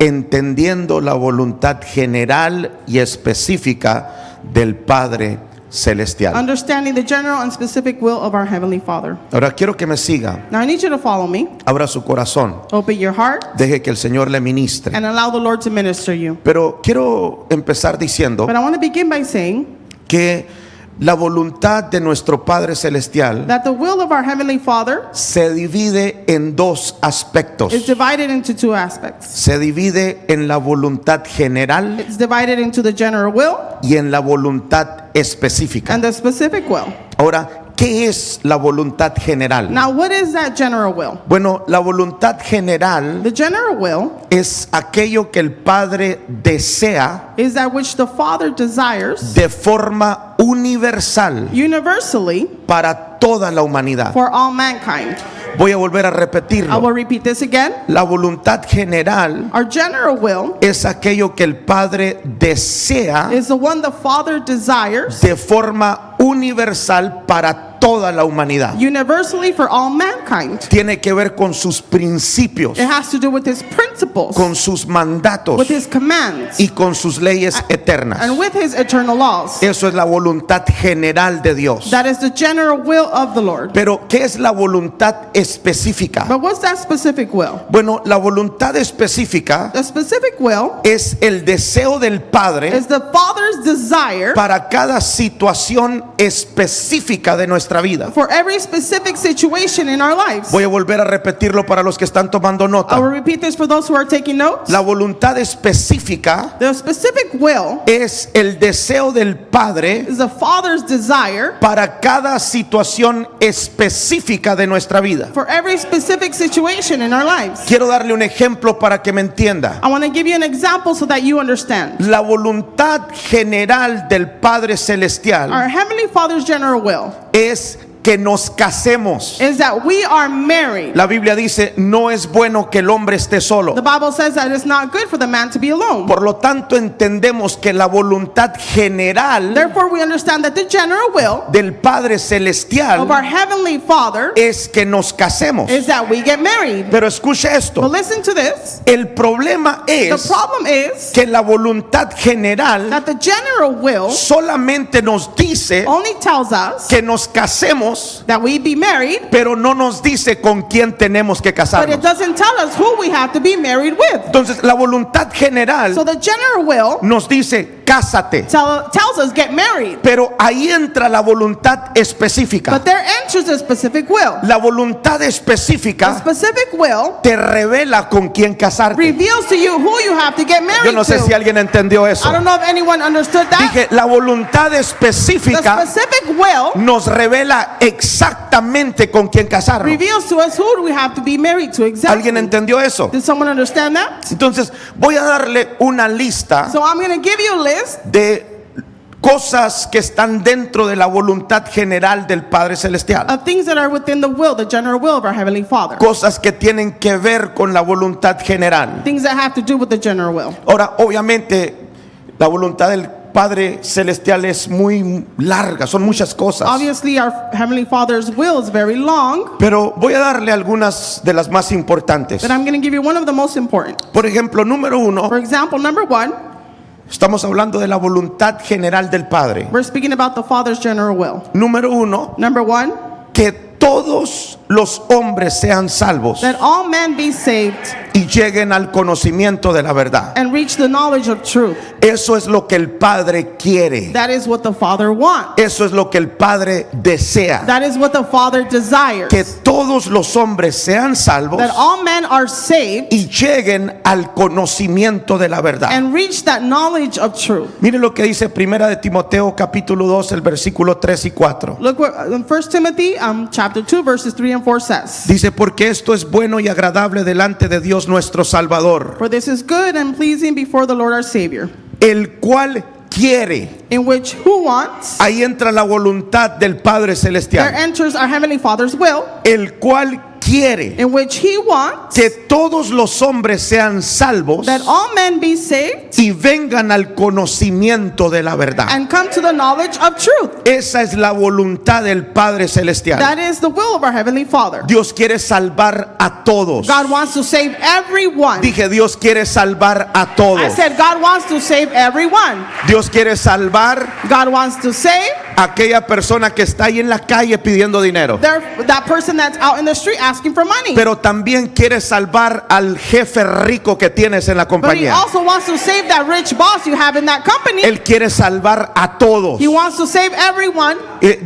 entendiendo la voluntad general y específica del Padre Celestial. Understanding the general and specific will of our Heavenly Father. Ahora quiero que me siga. Now I need you to follow me. Abra su corazón. Open your heart Deje que el Señor le ministre. and allow the Lord to minister you. Pero quiero empezar diciendo But I want to begin by saying que la voluntad de nuestro Padre Celestial that the will of our Heavenly Father se divide en dos aspectos. is divided into two aspects. Se divide en la voluntad general It's divided into the general will y en la voluntad específica. and the specific will. Ahora, ¿qué es la voluntad general? Now, what is that general will? Bueno, la voluntad general The general will es aquello que el Padre desea is that which the Father desires de forma universal universally para toda la humanidad. for all mankind. Voy a volver a I will repetirlo. repeat this again. La voluntad general Our general will es aquello que el Padre desea is the one the Father desires de forma universal para toda la humanidad. universally for all mankind. Tiene que ver con sus principios, It has to do with His principles, con sus mandatos with His commands, y con sus leyes eternas. and with His eternal laws. Eso es la voluntad general de Dios. That is the general will of the Lord. Pero, ¿qué es la voluntad específica? But what's that specific will? Bueno, la voluntad específica The specific will es el deseo del Padre is the Father's desire para cada situación específica de nuestra vida. for every specific situation in our lives. Voy a volver a repetirlo para los que están tomando I will nota. repeat this for those who are taking notes. La voluntad específica The specific will es el deseo del Padre is the Father's desire para cada situación específica de nuestra vida. for every specific situation in our lives. Quiero darle un ejemplo para que me entienda. I want to give you an example so that you understand. La voluntad general del Padre Celestial Our Heavenly Father's general will es que nos casemos. is that we are married. La Biblia dice, no es bueno que el hombre esté solo. The Bible says that it's not good for the man to be alone. Por lo tanto, entendemos que la voluntad general Therefore, we understand that the general will del Padre of Celestial our Heavenly Father es que nos casemos. is that we get married. Pero escuche But esto, listen to this. el problema The es problem is que la voluntad general that the general will solamente nos dice only tells us que nos casemos, that we be married, pero no nos dice con quién tenemos que but it casarnos. doesn't tell us who we have to be married with. Entonces, la voluntad general So the general will nos dice, cásate. tells us get married. Pero ahí entra la voluntad específica. But there enters a specific will. La voluntad The específica specific will te revela con quién casarte. reveals to you who you have to get married Yo no sé to. si alguien entendió eso. I don't know if anyone understood that. Dije, la voluntad The específica specific will nos revela exactamente con quién casarnos. reveals to us who do we have to be married to exactly. ¿Alguien entendió eso? Did someone understand that? Entonces, voy a darle una lista So I'm going to give you a list de cosas que están dentro de la voluntad general del Padre Celestial. of things that are within the will, the general will of our Heavenly Father. Cosas que tienen que ver con la voluntad general. Things that have to do with the general will. Ahora, obviamente, la voluntad del Padre Celestial es muy larga, son muchas cosas. Obviously, our Heavenly Father's will is very long, Pero voy a darle algunas de las más importantes. but I'm going to give you one of the most important. Por ejemplo, número For uno, example, number one, estamos hablando de la voluntad general del Padre. we're speaking about the Father's general will. Número uno, Number one, que todos los hombres sean salvos that all men be saved y lleguen al conocimiento de la verdad. and reach the knowledge of truth. Eso es lo que el Padre quiere. That is what the Father wants. Eso es lo que el Padre desea. That is what the Father desires. Que todos los hombres sean salvos That all men are saved y lleguen al conocimiento de la verdad. and reach that knowledge of truth. Mire lo que dice Primera de Timoteo capítulo 2, el versículo 3 y 4. Look what 1 Timothy chapter 2 verses 3 and 4 says. Dice, porque esto es bueno y agradable delante de Dios nuestro Salvador, For this is good and pleasing before the Lord our Savior, el cual quiere. in which who wants, Ahí entra la voluntad del Padre there Celestial. enters our Heavenly Father's will, El cual quiere in which he wants que todos los hombres sean salvos that all men be saved y vengan al conocimiento de la verdad. and come to the knowledge of truth. Esa es la voluntad del Padre Celestial. That is the will of our Heavenly Father. Dios quiere salvar a todos. God wants to save everyone. Dije, Dios quiere salvar a I todos. said God wants to save everyone. Dios quiere salvar God wants to save a aquella persona que está ahí en la calle pidiendo dinero. that person that's out in the street asking for money. Pero también quiere salvar al jefe rico que tienes en la But he compañía. also wants to save that rich boss you have in that company. Él quiere salvar a todos. He wants to save everyone.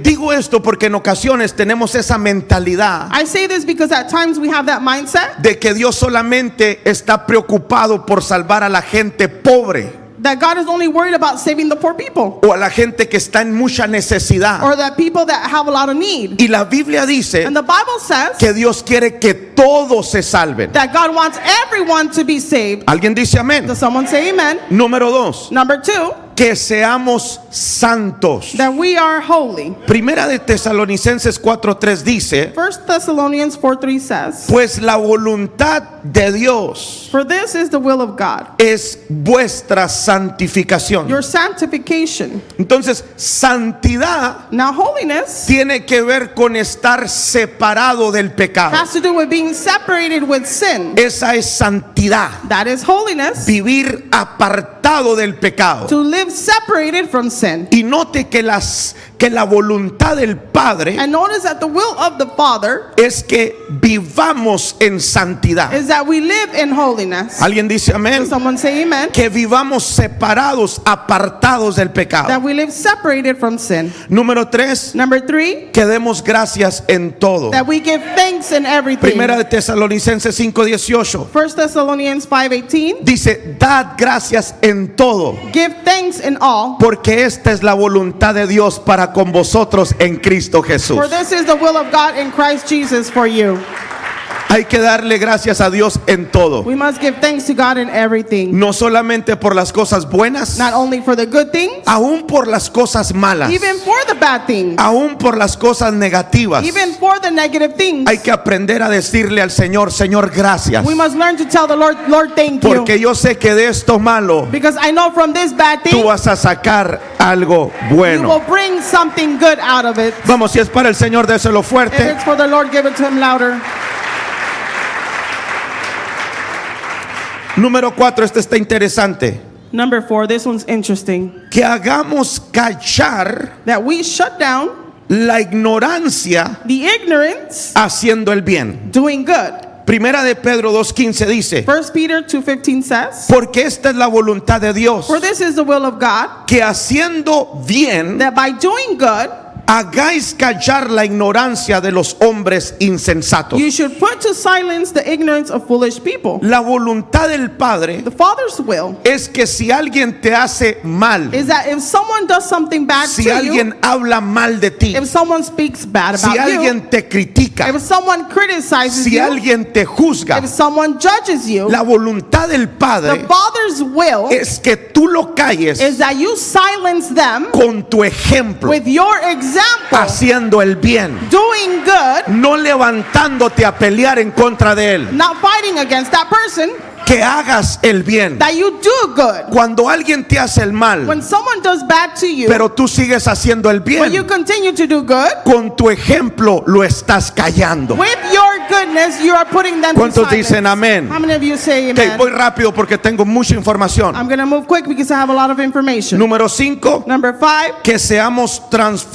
Digo esto porque en ocasiones tenemos esa mentalidad I say this because at times we have that mindset de que Dios solamente está preocupado por salvar a la gente pobre that God is only worried about saving the poor people o a la gente que está en mucha necesidad. or the people that have a lot of need. Y la Biblia dice And the Bible says que Dios quiere que todos se salven. that God wants everyone to be saved. ¿Alguien dice amén? Does someone say amen? Número 2, Number 2, que seamos santos. that we are holy. Primera de Tesalonicenses 4:3 dice, 1 Thessalonians 4:3 says, pues la voluntad de Dios for this is the will of God, es vuestra santificación. your sanctification. Entonces, santidad Now holiness tiene que ver con estar separado del pecado. has to do with being separated with sin. Esa es santidad. That is holiness, Vivir apartado del pecado. to live separated from sin. Y note que la voluntad del Padre And notice that the will of the Father es que vivamos en santidad. is that we live in holiness. ¿Alguien dice amén? Does someone say amen? Que vivamos separados, apartados del pecado. That we live separated from sin. Número 3, Number 3, que demos gracias en todo. that we give thanks in everything. Primera de Tesalonicenses 5:18 1 Thessalonians 5:18, dice, dad gracias en todo, give thanks in all, porque esta es la voluntad de Dios para con vosotros en Cristo Jesús. for this is the will of God in Christ Jesus for you. Hay que darle gracias a Dios en todo. We must give thanks to God in everything. No solamente por las cosas buenas, Not only for the good things, aún por las cosas malas, even for the bad things, aún por las cosas negativas. even for the negative things. Hay que aprender a decirle al Señor, Señor, gracias. We must learn to tell the Lord, Lord, thank you. Porque yo sé que de esto malo Because I know from this bad tú thing, vas a sacar algo you bueno. will bring something good out of it. Vamos, si es para el Señor, déselo If fuerte. it's for the Lord, give it to him louder. Número 4, este está interesante. Number 4, this one's interesting. Que hagamos callar That we shut down la ignorancia the ignorance haciendo el bien. doing good. Primera de Pedro 2:15 dice, 1 Peter 2:15 says, porque esta es la voluntad de Dios, for this is the will of God, que haciendo bien that by doing good, hagáis callar la ignorancia de los hombres insensatos. you should put to silence the ignorance of foolish people. La voluntad del Padre The Father's will es que si alguien te hace mal, is that if someone does something bad si to you, alguien habla mal de ti, if someone speaks bad si about you, alguien te critica, if someone criticizes si you, alguien te juzga, if someone judges you, la voluntad del the Padre Father's will es que tú lo calles is that you silence them con tu ejemplo, with your example, haciendo el bien, doing good, no levantándote a pelear en contra de él, not fighting against that person, que hagas el bien. that you do good. Cuando alguien te hace el mal, When someone does bad to you, pero tú sigues haciendo el but you bien, continue to do good, con tu ejemplo lo estás callando. with your goodness, you are putting them to ¿Cuántos silence. dicen amén? How many of you say Ok, amen? voy rápido porque tengo mucha información. I'm going to move quick because I have a lot of information. Número 5, Number 5, que seamos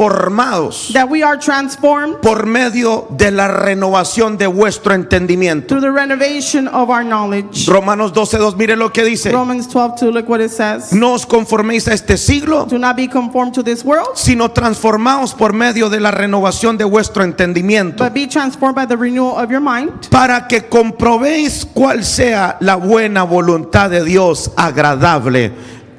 transformados that we are transformed por medio de la renovación de vuestro entendimiento. through the renovation of our knowledge. Romanos 12:2, mire lo que dice. Romans 12:2, look what it says. No os conforméis a este siglo, Do not be conformed to this world, sino transformaos por medio de la renovación de vuestro entendimiento, but be transformed by the renewal of your mind, para que comprobéis cuál sea la buena voluntad de Dios, agradable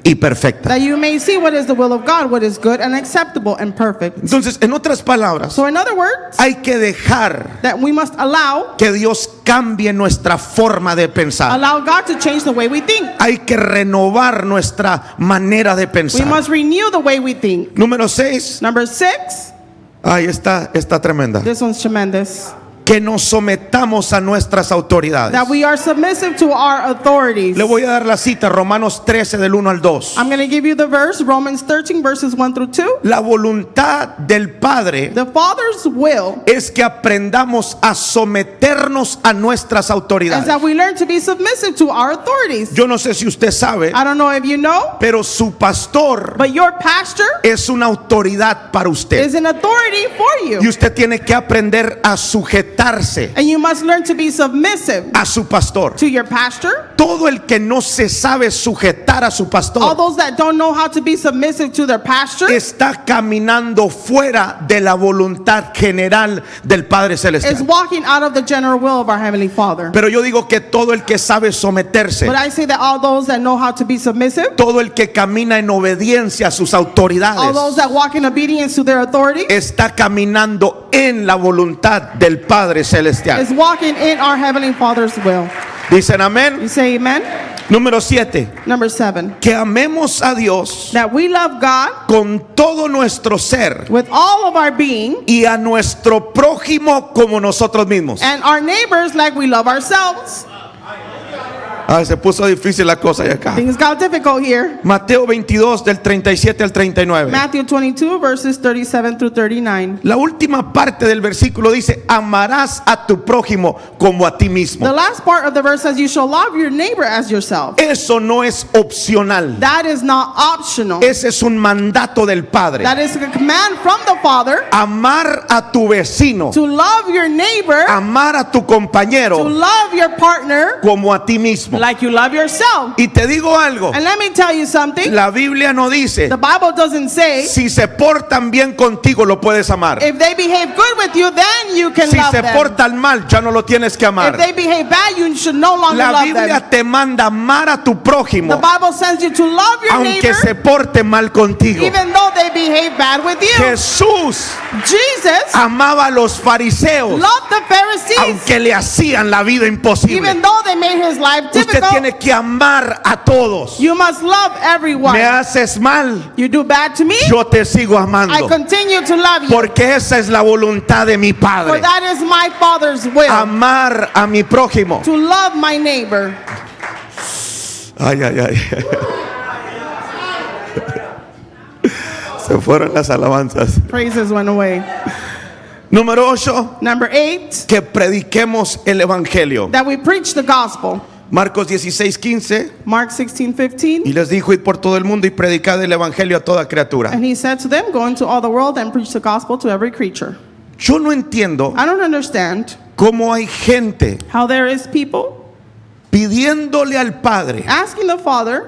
y perfecta. that you may see what is the will of God, what is good and acceptable and perfect. Entonces, en otras palabras, So in other words, hay que dejar that we must allow que Dios cambie nuestra forma de pensar. God to change the way we think. Hay que renovar nuestra manera de We pensar. must renew the way we think. Número 6. Number 6, Ahí está tremenda. this one's tremendous. que nos sometamos a nuestras autoridades. that we are submissive to our authorities. Le voy a dar la cita, Romanos 13 del 1 al 2. I'm going to give you the verse, Romans 13 verses 1 through 2. La voluntad del Padre The Father's will es que aprendamos a someternos a nuestras is autoridades. that we learn to be submissive to our authorities. Yo no sé si usted sabe, I don't know if you know, pero su pastor but your pastor es una autoridad para usted. is an authority for Y you. usted tiene que aprender a sujetarse And you must learn to be submissive a su pastor. to your pastor. Todo el que no se sabe sujetar a su All pastor those that don't know how to be submissive to their pastor está caminando fuera de la voluntad general del Padre is Celestial. walking out of the general will of our Heavenly Father. Pero yo digo que todo el que sabe someterse, But I say that all those that know how to be submissive, todo el que camina en obediencia a sus all autoridades, those that walk in obedience to their authority, está caminando en la voluntad del Padre Celestial. is walking in our Heavenly Father's will. Dicen amén. You say amen? Número 7. Number 7. Que amemos a Dios That we love God con todo nuestro ser with all of our being y a nuestro prójimo como nosotros mismos. and our neighbors like we love ourselves. Ah, se puso difícil la cosa ya acá. Things got difficult here. Mateo 22 del 37 al 39. Matthew 22 verses 37 through 39. La última parte del versículo dice, amarás a tu prójimo como a ti mismo. The last part of the verse says, you shall love your neighbor as yourself. Eso no es opcional. That is not optional. Ese es un mandato del Padre. That is a command from the Father Amar a tu vecino, to love your neighbor, amar a tu to compañero love your partner como a ti mismo. like you love yourself. Y te digo algo, And let me tell you something. la Biblia no dice, The Bible doesn't say si se portan bien contigo lo puedes amar. if they behave good with you, then you can Si love se them. portan mal, ya no lo tienes que If amar. they behave bad, you should no longer La love Biblia them. te manda amar a tu The prójimo, Bible sends you to love your aunque neighbor se porte mal contigo. even though they behave bad with you. Jesús Jesus amaba a los fariseos, loved the Pharisees aunque le hacían la vida imposible. even though they made his life Usted difficult. tiene que amar a todos. You must love everyone. Me haces mal, You do bad to me, yo te sigo I amando, continue to love you. porque esa es la voluntad de mi For Padre. that is my Father's will, Amar a mi prójimo. to love my neighbor. Ay, ay, ay. Se fueron las alabanzas. Praises went away. Número 8. Number 8, Que prediquemos el evangelio. that we preach the gospel. Marcos 16:15. Mark 16:15. Y les dijo, id por todo el mundo y predicad el evangelio a toda criatura. And he said to them, go into all the world and preach the gospel to every creature. Yo no entiendo I don't understand cómo hay gente how there is people pidiéndole al Padre, asking the Father,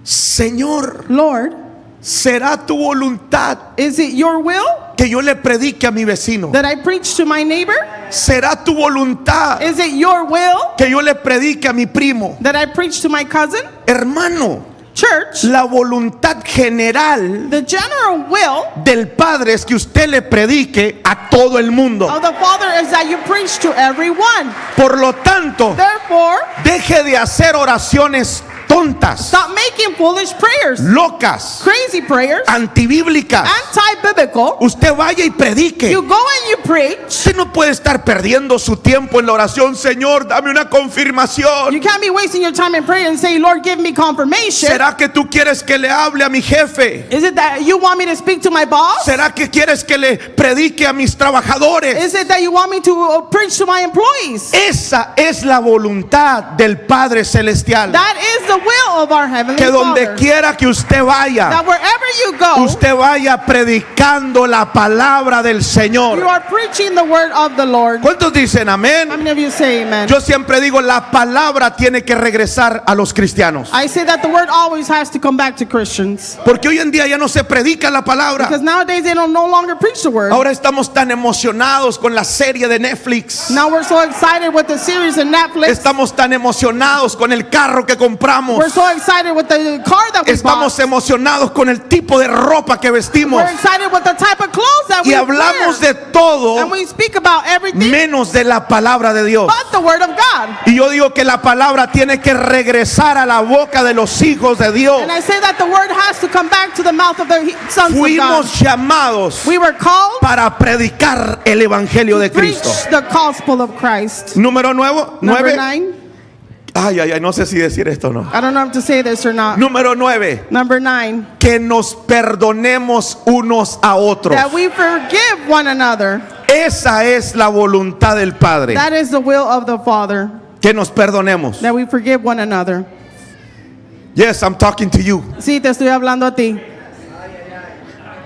Señor, Lord, ¿será tu voluntad is it your will que yo le predique a mi vecino? that I preach to my neighbor? ¿Será tu voluntad Is it your will que yo le predique a mi primo? that I preach to my cousin? Hermano, Church, la voluntad general the general will del Padre es que usted le predique a todo el mundo. of the Father is that you preach to everyone. Por lo tanto, Therefore, deje de hacer oraciones tontas, stop making foolish prayers, locas, crazy prayers, antibíblicas. anti-biblical. Usted vaya y predique. You go and you preach. Usted no puede estar perdiendo su tiempo en la oración. Señor, dame una You confirmación. can't be wasting your time in prayer and say, Lord, give me confirmation. ¿Será que tú quieres que le hable a mi jefe? Is it that you want me to speak to my boss? ¿Será que quieres que le predique a mis trabajadores? Is it that you want me to preach to my employees? Esa es la voluntad del Padre Celestial. That is the will of our Heavenly Que donde Father. quiera que usted vaya, That wherever you go, usted vaya predicando la palabra del you Señor. are preaching the word of the Lord. ¿Cuántos dicen How amén? many of you say amen? Yo siempre digo, la palabra tiene que regresar a los cristianos. I say that the word always has to come back to Christians. Porque hoy en día ya no se predica la palabra. Because nowadays they don't no longer preach the word. Ahora estamos tan emocionados con la serie de Netflix. Now we're so excited with the series in Netflix. Estamos tan emocionados con el carro que compramos. manejamos. We're so excited with the car that we Estamos bought. emocionados con el tipo de ropa que vestimos. We're excited with the type of clothes that Y we hablamos wear. de todo And we speak about everything menos de la palabra de Dios. but the word of God. Y yo digo que la palabra tiene que regresar a la boca de los hijos de Dios. And I say that the word has to come back to the mouth of the sons of God. Fuimos llamados We were called para predicar el evangelio de to preach Cristo. the gospel of Christ. Número Number 9. 9. Ay, no sé si decir esto o no. I don't know if to say this or not. Número 9. Number 9. Que nos perdonemos unos a otros. That we forgive one another. Esa es la voluntad del Padre. That is the will of the Father. Que nos perdonemos. That we forgive one another. Yes, I'm talking to you. Sí, te estoy hablando a ti.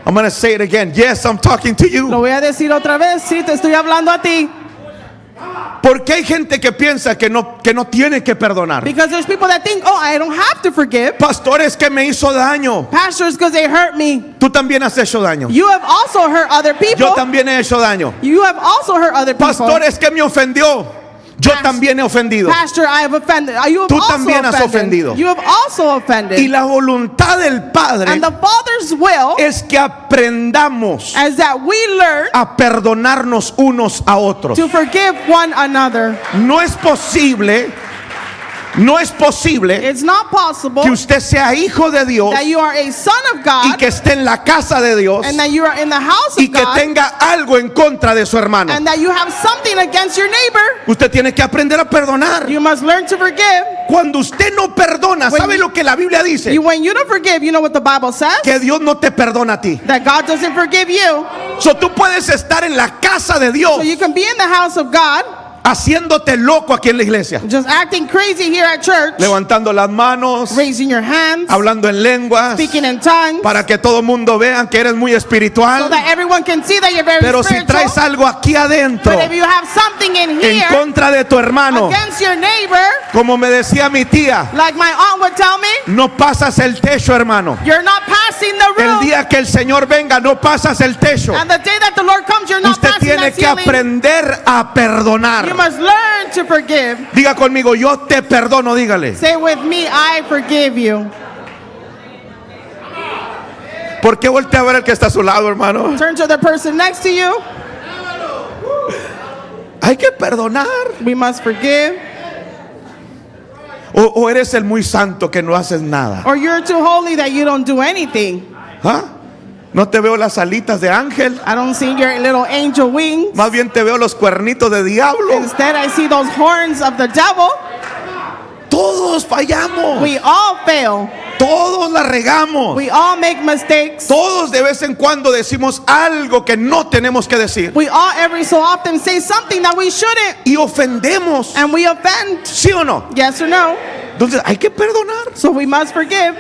I'm going to say it again. Yes, I'm talking to Lo you. voy a decir otra vez. Sí, te estoy hablando a ti. Porque hay gente que piensa que no tiene que perdonar. Because there's people that think, oh, I don't have to forgive. Pastores, que me hizo daño. Pastors, because they hurt me. Tú también has hecho daño. You have also hurt other people. Yo también he hecho daño. You have also hurt other people. Pastores, que me ofendió. Yo también he ofendido. Pastor, I have offended. You have Tú also también has offended. ofendido. You have also offended. Y la voluntad del Padre And the Father's will es que aprendamos is that we learn a perdonarnos unos a otros. to forgive one another. No es posible It's not possible que usted sea hijo de Dios that you are a son of y God que esté en la casa de Dios and that you are in the house y of que God tenga algo en contra de su hermano. and that you have something against your neighbor. Usted tiene que aprender a perdonar. You must learn to forgive. Cuando usted no perdona, When ¿sabe you- lo que la Biblia dice? When you don't forgive, you know what the Bible says? Que Dios no te perdona a ti. That God doesn't forgive you. So, tú puedes estar en la casa de Dios So you can be in the house of God, haciéndote loco aquí en la iglesia, just acting crazy here at church, levantando las manos, raising your hands, hablando en lenguas, speaking in tongues, para que todo el mundo vea que eres muy so espiritual. that everyone can see that you're very Pero si spiritual. traes algo aquí adentro But if you have something in en here contra de tu hermano, against your neighbor, como me decía mi tía, like my aunt would tell me, no pasas el techo, hermano. you're not passing the El room. día que el Señor venga, no pasas el techo. And the day that the Lord comes, you're not Usted passing tiene that que ceiling. aprender a perdonar. You must learn to forgive. Diga conmigo, yo te perdono, dígale. Say with me, I forgive you. ¿Por qué voltea a ver al que está a su lado, hermano? Turn to the person next to you. Hay que perdonar. We must forgive. O eres el muy santo que no haces nada. Or you're too holy that you don't do anything. ¿Ah? No te veo las alitas de ángel. I don't see your little angel wings. Más bien te veo los cuernitos de diablo. Instead, I see those horns of the devil. Todos fallamos. We all fail. Todos la regamos. We all make mistakes. Todos de vez en cuando decimos algo que no tenemos que decir. We all every so often say something that we shouldn't. Y ofendemos. And we offend. ¿Sí o no? Yes or no? Entonces hay que perdonar. So we must forgive.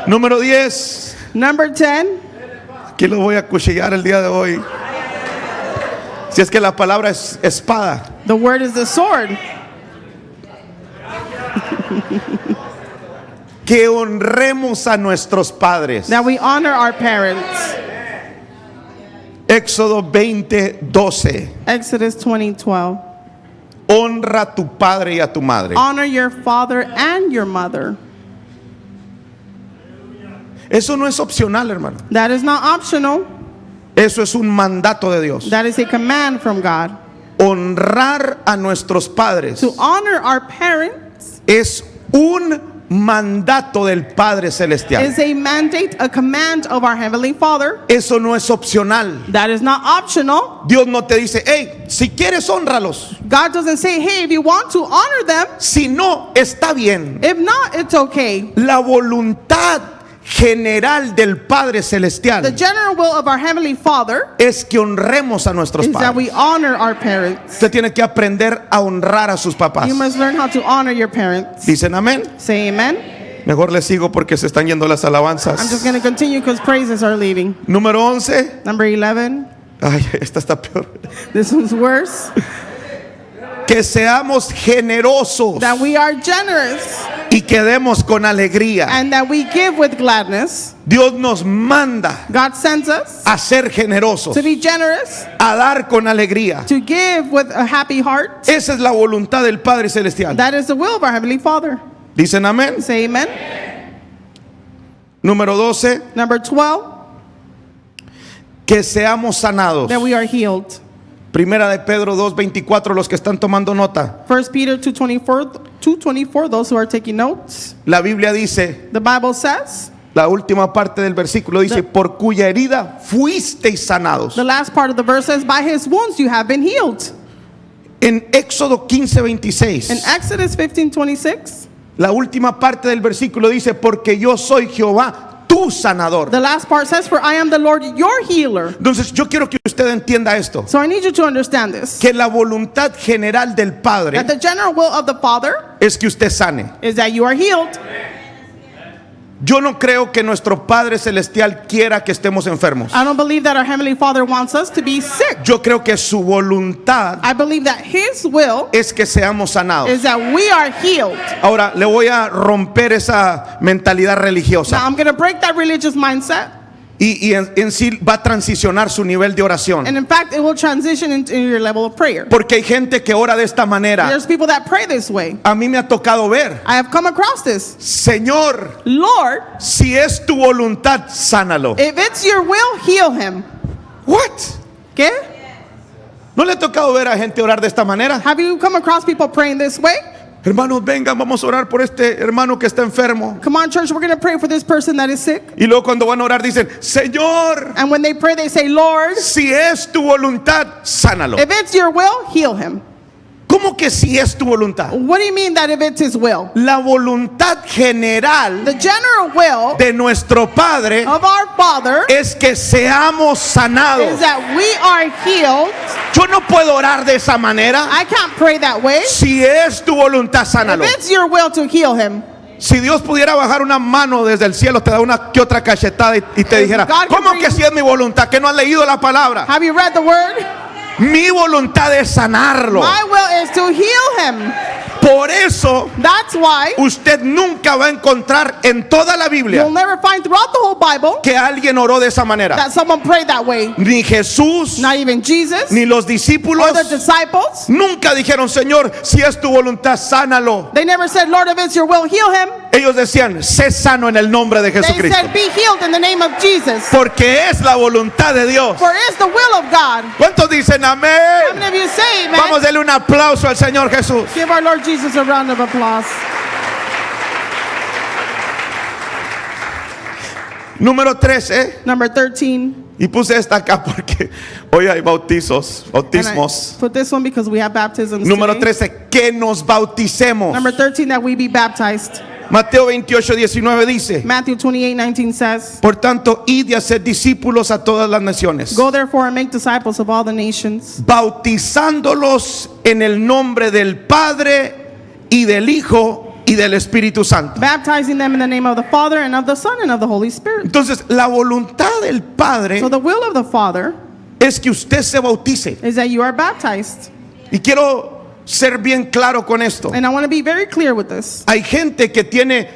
Número 10. Number 10. Aquí lo voy a cuchillar el día de hoy. Si es que la palabra es espada. The word is the sword. Que honremos a nuestros padres. That we honor our parents. Éxodo 20:12. Exodus 20:12. Honra a tu padre y a tu madre. Honor your father and your mother. Eso no es opcional, hermano. That is not optional. Eso es un mandato de Dios. That is a command from God. Honrar a nuestros padres To honor our parents es un mandato del Padre Celestial. is a mandate, a command of our Heavenly Father. Eso no es opcional. That is not optional. Dios no te dice, hey, si quieres honralos. God doesn't say, hey, if you want to honor them, Si no, está bien. if not, it's okay. La voluntad general del Padre The Celestial general will of our Heavenly Father es que honremos a nuestros is that padres. we honor our parents. Usted tiene que aprender a honrar a sus papás. You must learn how to honor your parents. Dicen amén. Say amen. Mejor les sigo porque se están yendo las I'm just alabanzas. going to continue because praises are leaving. Número 11. Number 11. Ay, esta está peor. This one's worse. que seamos generosos that we are generous, y que demos con alegría. and that we give with gladness. Dios nos manda God sends us a ser generosos, to be generous, a dar con alegría. to give with a happy heart. Esa es la voluntad del Padre Celestial. That is the will of our Heavenly Father. ¿Dicen amén? Say amen. Número 12, Number 12, que seamos sanados. that we are healed. Primera de Pedro 2:24, los que están tomando nota. 1 Peter 2:24, those who are taking notes. La Biblia dice, The Bible says, la última parte del versículo dice, por cuya herida fuisteis sanados. the last part of the verse says, by his wounds you have been healed. En Éxodo 15:26, In Exodus 15:26, la última parte del versículo dice, porque yo soy Jehová, tu sanador. the last part says, for I am the Lord your healer. Entonces yo quiero que usted entienda esto, So I need you to understand this. que la voluntad general del Padre That the general will of the Father es que usted sane. is that you are healed. Yo no creo que nuestro Padre Celestial quiera que estemos enfermos. I don't believe that our Heavenly Father wants us to be sick. Yo creo que su voluntad I believe that his will es que seamos sanados. is that we are healed. Ahora le voy a romper esa mentalidad Now religiosa I'm going to break that religious mindset. y en sí va a transicionar su nivel de oración. And in fact, it will transition into your level of prayer. Porque hay gente que ora de esta manera. There's people that pray this way. A mí me ha tocado ver, I have come across this. Señor, Lord, si es tu voluntad, sánalo. if it's your will, heal him. What? ¿Qué? ¿No le ha tocado ver a gente orar de esta manera? Have you come across people praying this way? Hermanos, vengan, vamos a orar por este hermano que está enfermo. Come on, church, we're going to pray for this person that is sick. Y luego cuando van a orar dicen, Señor, And when they pray, they say, Lord, si es tu voluntad, sánalo. if it's your will, heal him. ¿Cómo que si es tu voluntad? What do you mean that if it's his will? La voluntad general The general will de nuestro Padre of our Father es que seamos is sanados. that we are healed. Yo no puedo orar de esa manera. I can't pray that way. Si es tu voluntad, sánalo. If it's your will to heal him, Si Dios pudiera bajar una mano desde el cielo, te da una que otra cachetada y te dijera, God can ¿cómo bring- que si es mi voluntad? ¿Que no has leído la palabra? have you read the word? Mi voluntad es sanarlo. My will is to heal him. Por eso That's why usted nunca va a encontrar en toda la Biblia you'll never find throughout the whole Bible que alguien oró de esa manera. that someone prayed that way. Ni Jesús, Not even Jesus ni los or discípulos the disciples. nunca dijeron, Señor, si es tu voluntad, sánalo. They never said, Lord, if it's your will, heal him. Ellos decían, sé sano en el nombre de They Jesucristo. said, be healed in the name of Jesus. Porque es la voluntad de Dios. For it's the will of God. ¿Cuántos dicen How amén? many of you say amen? Vamos a darle un aplauso al Señor Jesús. Give our Lord Jesus a round of applause. Número 13. Number 13. Y puse esta acá porque hoy hay bautizos, And I bautismos. put this one because we have baptisms Número today. 13, que nos bauticemos. Number 13, that we be baptized. Mateo 28:19 dice, Matthew 28:19 says, por tanto, id y haced discípulos a todas las naciones, go therefore and make disciples of all the nations, bautizándolos en el nombre del Padre y del Hijo y del Espíritu Santo. baptizing them in the name of the Father and of the Son and of the Holy Spirit. Entonces, la voluntad del Padre So the will of the Father es que usted se bautice. is that you are baptized. Y quiero ser bien claro con esto. And I want to be very clear with this. Hay gente que tiene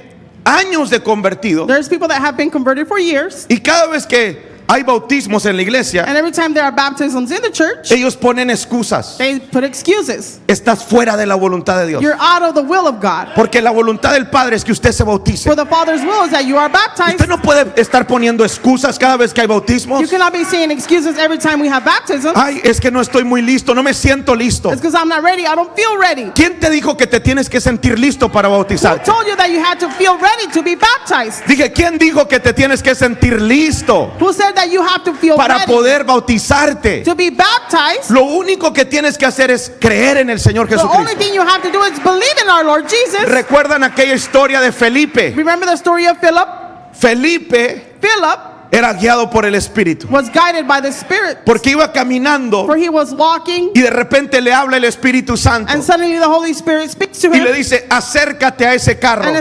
años de convertido There's people that have been converted for years, y cada vez que hay bautismos en la iglesia, and every time there are baptisms in the church, ellos ponen excusas. they put excuses. Estás fuera de la voluntad de Dios. You're out of the will of God. Porque la voluntad del Padre es que usted se bautice. For the Father's will is that you are baptized. Usted no puede estar poniendo excusas cada vez que hay bautismos. You cannot be saying excuses every time we have baptism. Ay, es que no estoy muy listo, no me siento listo. It's because I'm not ready. I don't feel ready. ¿Quién te dijo que te tienes que sentir listo para Who bautizar? told you that you had to feel ready to be baptized? Dije, ¿quién dijo que te tienes que sentir listo Who said that you have to feel para ready poder bautizarte? to be baptized? Lo único que tienes que hacer es creer en el Señor The only Jesucristo. thing you have to do is believe in our Lord Jesus. ¿Recuerdan aquella historia de Felipe? Remember the story of Philip? Felipe Philip era guiado por el Espíritu. was guided by the Spirit. Porque iba caminando For he was walking, y de repente le habla el Espíritu Santo and suddenly the Holy Spirit speaks to y le him. dice, acércate a ese carro. And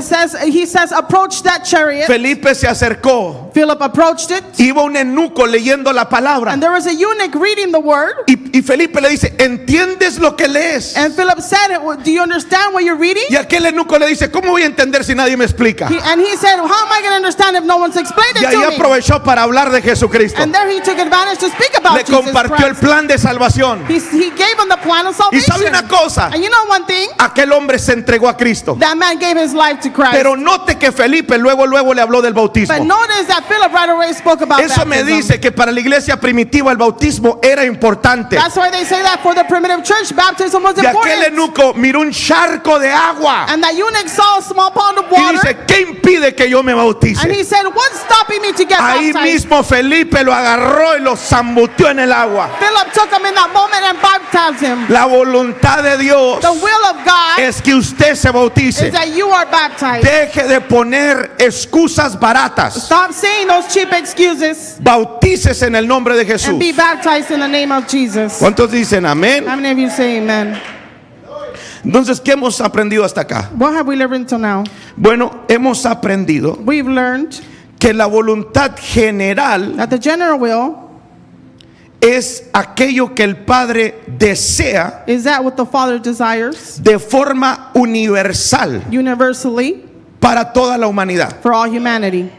he says, approach that chariot. Felipe se acercó. Philip approached it. Iba un eunuco leyendo la palabra. And there was a eunuch reading the word. Y Felipe le dice, ¿entiendes lo que lees? And Philip said, do you understand what you're reading? Y aquel eunuco le dice, ¿cómo voy a entender si nadie me explica? And he said, how am I going to understand if no one's explained Y it ahí to me? aprovechó para hablar de Jesucristo. And there he took advantage to speak about Le Jesus compartió el Christ. plan de salvación. He gave him the plan of Y salvation. sabe una cosa, And you know one thing? aquel hombre se entregó a Cristo. That man gave his life to Christ. Pero note que Felipe luego le habló del But bautismo. notice that Philip right away spoke about Eso me baptism. dice que para la iglesia primitiva el bautismo era importante. That's why they say that for the primitive church, baptism was Y aquel important. eunuco miró un charco de agua And that eunuch saw a small pond of y water. dice, ¿qué impide que yo me And bautice? he said, what's stopping me to get Ahí baptized? mismo Felipe lo agarró y lo zambutió en el agua. Philip took him in that moment and baptized him. La voluntad de Dios The will of God es que usted se bautice. is that you are baptized. Deje de poner excusas baratas. Stop saying those cheap excuses Bautícese en el nombre de Jesús. and be baptized in the name of Jesus. ¿Cuántos dicen amén? How many of you say amen? Entonces, ¿qué hemos aprendido hasta acá? What have we learned until now? Bueno, hemos aprendido We've learned que la voluntad general that the general will es aquello que el Padre desea is that what the Father desires de forma universal universally para toda la humanidad. for all humanity.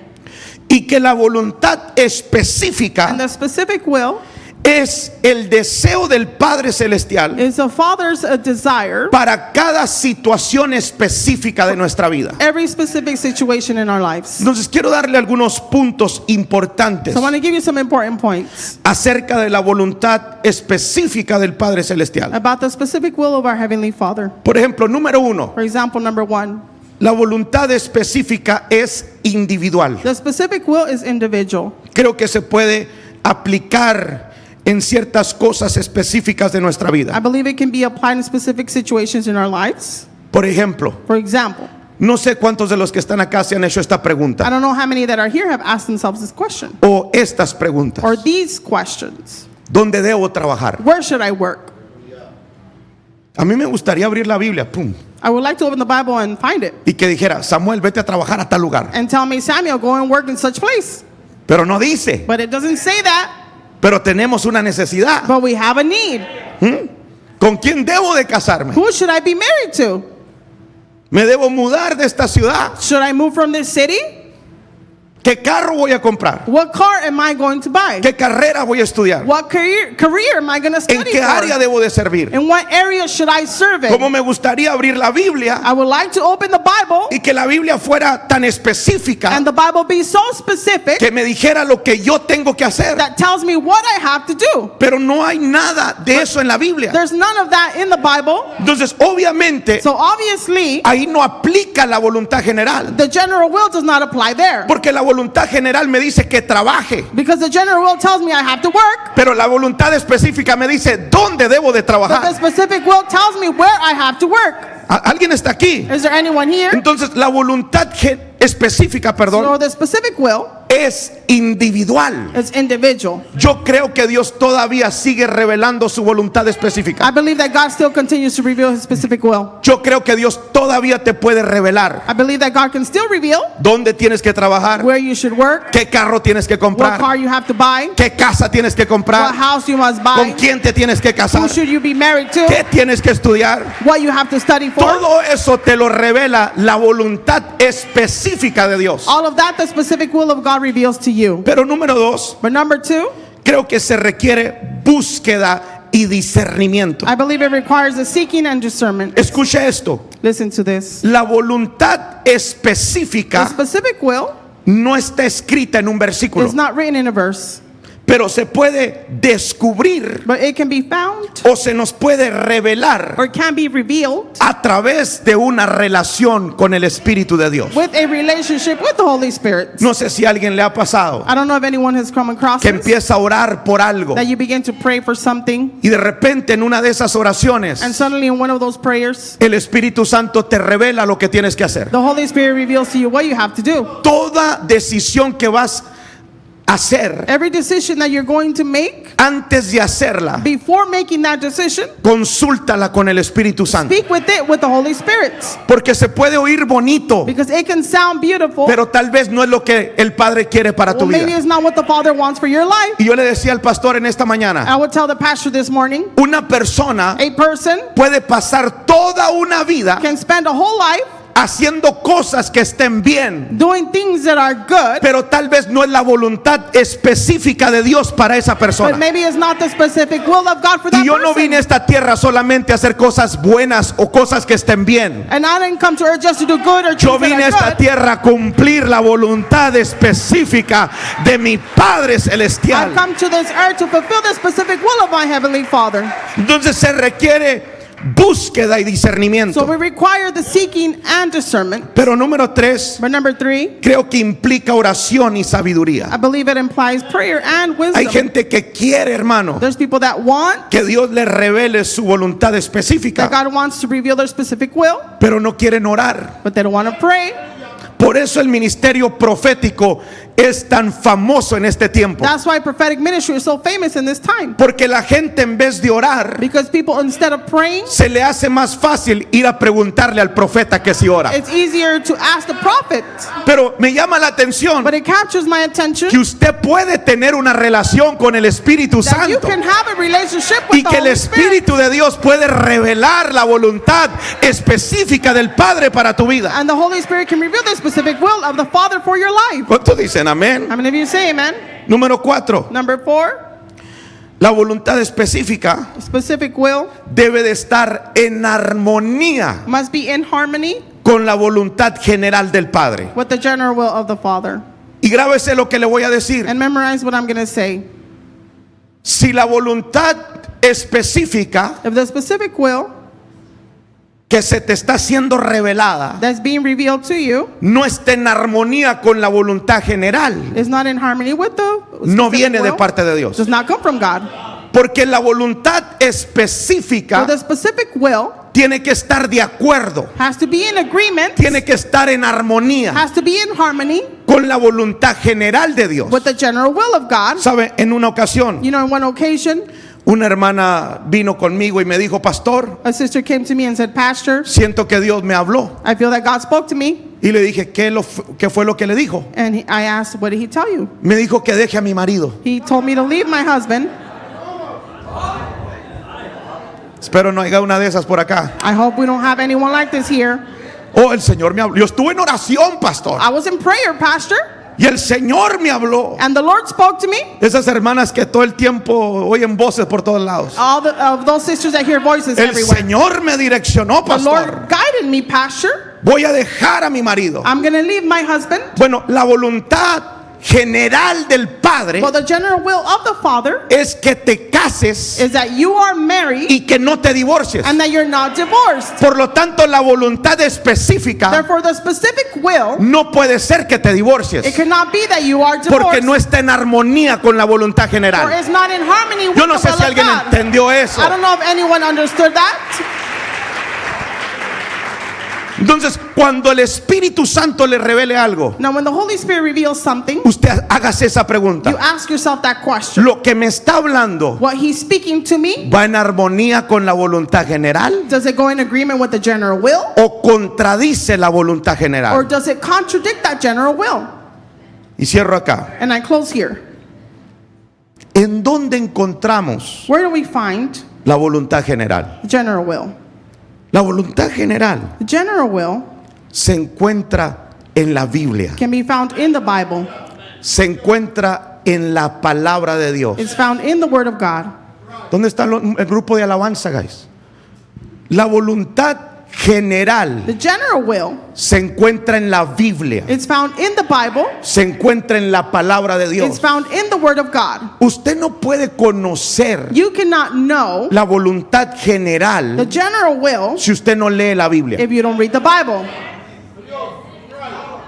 Y que la voluntad específica And the specific will es el deseo del Padre Celestial is the Father's desire para cada situación específica de nuestra vida. every specific situation in our lives. Entonces quiero darle algunos puntos importantes So I want to give you some important points acerca de la voluntad específica del Padre Celestial. about the specific will of our Heavenly Father. Por ejemplo, número 1, For example, number 1, la voluntad específica es individual. the specific will is individual. Creo que se puede aplicar en ciertas cosas específicas de nuestra I vida. believe it can be applied in specific situations in our lives. Por ejemplo, For example, no sé cuántos de los que están acá se han hecho esta I pregunta don't know how many that are here have asked themselves this question o estas preguntas. or these questions. ¿Dónde debo trabajar? Where should I work? A mí me gustaría abrir la Biblia, pum, I would like to open the Bible and find it y que dijera, Samuel, vete a trabajar a tal lugar. and tell me, Samuel, go and work in such place. Pero no dice, But it doesn't say that. pero tenemos una necesidad. But we have a need. ¿Con quién debo de casarme? Who should I be married to? ¿Me debo mudar de esta ciudad? Should I move from this city? ¿Qué carro voy a comprar? What car am I going to buy? ¿Qué carrera voy a estudiar? What career am I going to ¿En study qué área for? debo de servir? In what area should I serve Como in? me gustaría abrir la Biblia I would like to open the Bible y que la Biblia fuera tan específica and the Bible be so specific que me dijera lo que yo tengo que hacer. that tells me what I have to do. Pero no hay nada de eso en la Biblia. There's none of that in the Bible. Entonces, obviamente, So obviously, ahí no aplica la voluntad general. the general will does not apply there. Porque la voluntad general me dice que trabaje. Because the general will tells me I have to work, Pero la voluntad específica me dice dónde debo de but the trabajar. specific will tells me where I have to work. ¿Alguien está aquí? Is there anyone here? Entonces, la voluntad específica, perdón, So the specific will es individual. is individual. Yo creo que Dios todavía sigue revelando su voluntad I específica. believe that God still continues to reveal his specific will. Yo creo que Dios todavía te puede revelar I believe that God can still reveal dónde tienes que trabajar, where you should work, qué carro tienes que what car comprar, you have to buy, qué casa tienes que what comprar, house you must con buy, quién te tienes que who casar, should you be married to, qué tienes que estudiar. what you have to study for. Todo eso te lo revela la voluntad específica de Dios. All of that, the specific will of God reveals to you. Pero número 2, But number 2, creo que se requiere búsqueda y discernimiento. I believe it requires a seeking and discernment. Escuche esto. Listen to this. La voluntad The específica specific will no está escrita en un versículo, is not written in a verse, pero se puede descubrir but it can be found o se nos puede revelar or can be revealed a través de una relación con el Espíritu de Dios. with a relationship with the Holy Spirit. No sé si a alguien le ha pasado I don't know if anyone has come across que this, empieza a orar por algo that you begin to pray for something, y de repente en una de esas oraciones and suddenly in one of those prayers, el Espíritu Santo te revela lo que tienes que hacer. the Holy Spirit reveals to you what you have to do. Toda decisión que vas hacer, every decision that you're going to make, antes de hacerla, before making that decision, consúltala con el Espíritu Santo. speak with it with the Holy Spirit. Porque se puede oír bonito, Because it can sound beautiful, pero tal vez no es lo que el Padre quiere para tu well, maybe vida. it's not what the Father wants for your life. Y yo le decía al pastor en esta mañana, I would tell the pastor this morning, una persona a person puede pasar toda una vida can spend a whole life haciendo cosas que estén bien, doing things that are good, pero tal vez no es la voluntad específica de Dios para esa but persona. maybe it's not the specific will of God for that Y yo no person. vine a esta tierra solamente a hacer cosas buenas o cosas que estén bien. And I didn't come to earth just to do good or Yo things that vine a are esta good. tierra a cumplir la voluntad específica de mi Padre Celestial. I've come to this earth to fulfill the specific will of my Heavenly Father. Entonces se requiere búsqueda y So discernimiento. we require the seeking and discernment. Pero número 3, But number 3, creo que implica oración y sabiduría. I believe it implies prayer and Hay wisdom. gente que quiere, hermano, There's people that want, que Dios les revele su voluntad that específica, God wants to reveal their specific will, pero no quieren orar. but they don't want to pray. Por eso el ministerio profético es tan famoso en este tiempo. That's why prophetic ministry is so famous in this time. Porque la gente, en vez de orar, Because people, instead of praying, se le hace más fácil ir a preguntarle al profeta que si ora. it's easier to ask the prophet. Pero me llama la atención But it captures my attention que usted puede tener una relación con el Espíritu that you Santo can have a relationship y with the que el Holy Spirit. Espíritu de Dios puede revelar la voluntad específica del Padre para tu vida. And the Holy Spirit can reveal the specific will of the Father for your life. ¿Cuántos dicen amén? How many of you say amen? Número 4, Number 4, la voluntad específica specific will debe de estar en armonía must be in harmony con la voluntad general del Padre. with the general will of the Father. Y grábese lo que le voy a decir. And memorize what I'm going to say. Si la voluntad específica If the specific will que se te está siendo revelada that's being revealed to you no está en armonía con la voluntad general, is not in harmony with the no specific viene de will, parte de Dios. does not come from God. Porque la voluntad So específica the specific will tiene que estar de acuerdo, has to be in agreement, tiene que estar en armonía has to be in harmony con la voluntad general de Dios. with the general will of God. ¿Sabe? En una ocasión, You know, on one occasion, una hermana vino conmigo y me dijo, pastor, a sister came to me and said, Pastor, siento que Dios me habló. I feel that God spoke to me. Y le dije, ¿qué fue lo que le dijo? And I asked, what did he tell you? Me dijo que deje a mi marido. He told me to leave my husband. Espero no haya una de esas por acá. I hope we don't have anyone like this here. Oh, el Señor me habló. Yo estuve en oración, pastor. I was in prayer, Pastor, Y el Señor me habló. and the Lord spoke to me. Esas hermanas que todo el tiempo oyen voces por todos lados. All of those sisters that hear voices El everywhere. Señor me direccionó, The pastor. Lord guided me, Pastor. Voy a dejar a mi marido. I'm going to leave my husband. Bueno, la voluntad general del Padre Well, the general will of the Father es que te cases is that you are married y que no te divorcies. and that you're not divorced. Por lo tanto, la voluntad específica Therefore, the specific will, no puede ser que te it divorcies, cannot be that you are porque divorced, no está en armonía con la voluntad or general. it's not in harmony with Yo no the sé will si of alguien God. entendió eso. I don't know if anyone understood that. Entonces, cuando el Espíritu Santo le revele algo, Now, when the Holy Spirit reveals something, usted hágase esa pregunta. you ask yourself that question. ¿Lo que me está hablando What he's speaking to me, va en armonía con la voluntad general does it go in agreement with the general will, o contradice la voluntad or general? does it contradict that general will? Y cierro acá. And I close here. ¿En dónde encontramos Where do we find la voluntad general? the general will? La voluntad general The general will se encuentra en la Biblia, can be found in the Bible. se encuentra en la palabra de Dios. It's found in the Word of God. ¿Dónde está el grupo de alabanza, guys? La voluntad general The general will, se encuentra en la Biblia, it's found in the Bible. se encuentra en la palabra de It's Dios. found in the Word of God. Usted no puede conocer You cannot know la voluntad the general general will si usted no lee la Biblia. if you don't read the Bible.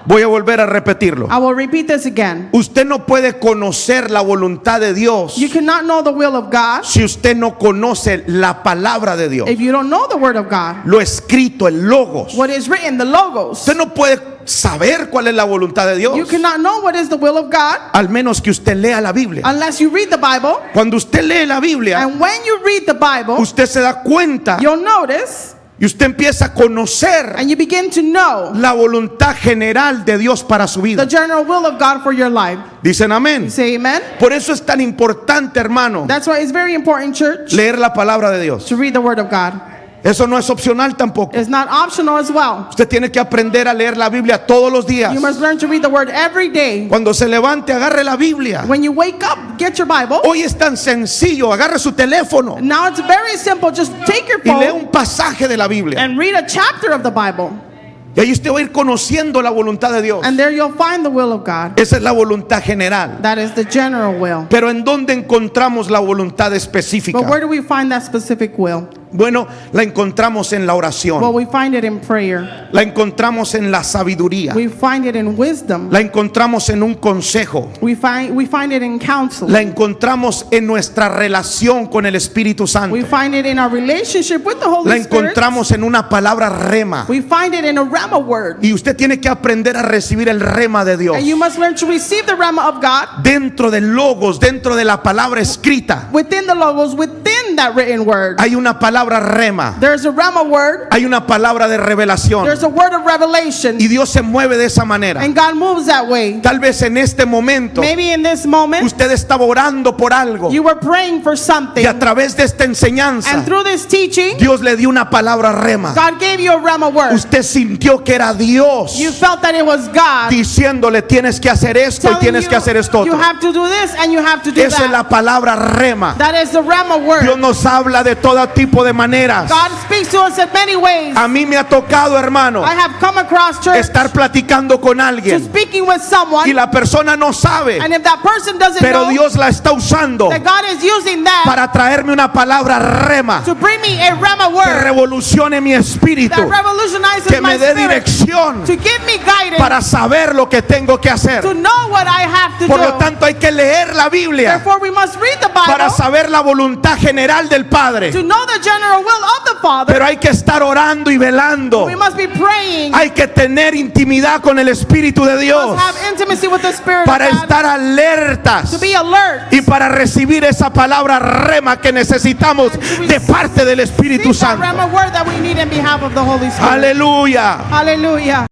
Voy a volver a repetirlo. I will repeat this again. Usted no puede conocer la voluntad de Dios You cannot know the will of God si usted no conoce la palabra de Dios. if you don't know the word of God. Lo escrito, el logos. What is written, the logos. Usted no puede saber cuál es la voluntad de Dios You cannot know what is the will of God al menos que usted lea la Biblia. unless you read the Bible. Cuando usted lee la Biblia, And when you read the Bible, usted se da cuenta you'll notice y usted empieza a conocer and you begin to know la voluntad general de Dios para su the vida. general will of God for your life. Dicen amén. You say amen? Por eso es tan importante, hermano, That's why it's very important, church, leer la palabra de Dios. to read the word of God. Eso no es opcional tampoco. It's not optional as well. Usted tiene que aprender a leer la Biblia todos los días. You must learn to read the word every day. Cuando se levante, agarre la Biblia. When you wake up, get your Bible. Hoy es tan sencillo, agarre su teléfono Now it's very simple. Just take your y lee phone un pasaje de la Biblia. and read a chapter of the Bible. Y ahí usted va a ir conociendo la voluntad de Dios. And there you'll find the will of God. Esa es la voluntad general. That is the general will. Pero ¿en dónde encontramos la voluntad específica? But where do we find that specific will? Bueno, la encontramos en la Well, oración. we find it in prayer. La encontramos en la sabiduría. We find it in wisdom. La encontramos en un consejo. We find it in counsel. La encontramos en nuestra relación con el Espíritu Santo. We find it in our relationship with the La Holy Spirit. encontramos en una palabra rema. We find it in a Rhema word. Y usted tiene que aprender a recibir el rema de Dios. And you must learn to receive the Rhema of God Dentro del logos, dentro de la palabra escrita, within the logos, within that written word. hay una palabra rema. There's a Rhema word. Hay una palabra de revelación. There's a word of revelation. Y Dios se mueve de esa manera. And God moves that way. Tal vez en este momento Maybe in this moment, usted estaba orando por algo. you were praying for something. Y a través de esta enseñanza, And through this teaching, Dios le dio una palabra rema. God gave you a Rhema word. Usted sintió que era Dios You felt that it was God diciéndole tienes que hacer esto y telling tienes que hacer esto you otro. have to do this and you have to do Esa es that. la palabra rema. That is the Rhema word. Dios nos habla de todo tipo de maneras. God speaks to us in many ways. A mí me ha tocado, hermano, I have come across church estar platicando con to alguien speaking with someone, y la persona no sabe, and if that person doesn't pero know Dios la está usando that God is using that para traerme una palabra rema to bring me a Rhema que word revolucione mi espíritu, that revolutionizes que my me dé spirit, dirección to give me guidance, para saber lo que tengo que hacer. to know what I have to Por lo do. tanto, hay que leer la Biblia Therefore, we must read the para Bible saber la voluntad general del Padre. to know the general will of the Father. Pero hay que estar orando y velando. We must be praying. Hay que tener intimidad con el Espíritu de We Dios must have intimacy with the Spirit para of God, estar alertas to be alert, y para recibir esa palabra rema que necesitamos de parte del Espíritu Speak that Santo. Rhema word that we need in behalf of the Holy Spirit. Aleluya. Hallelujah.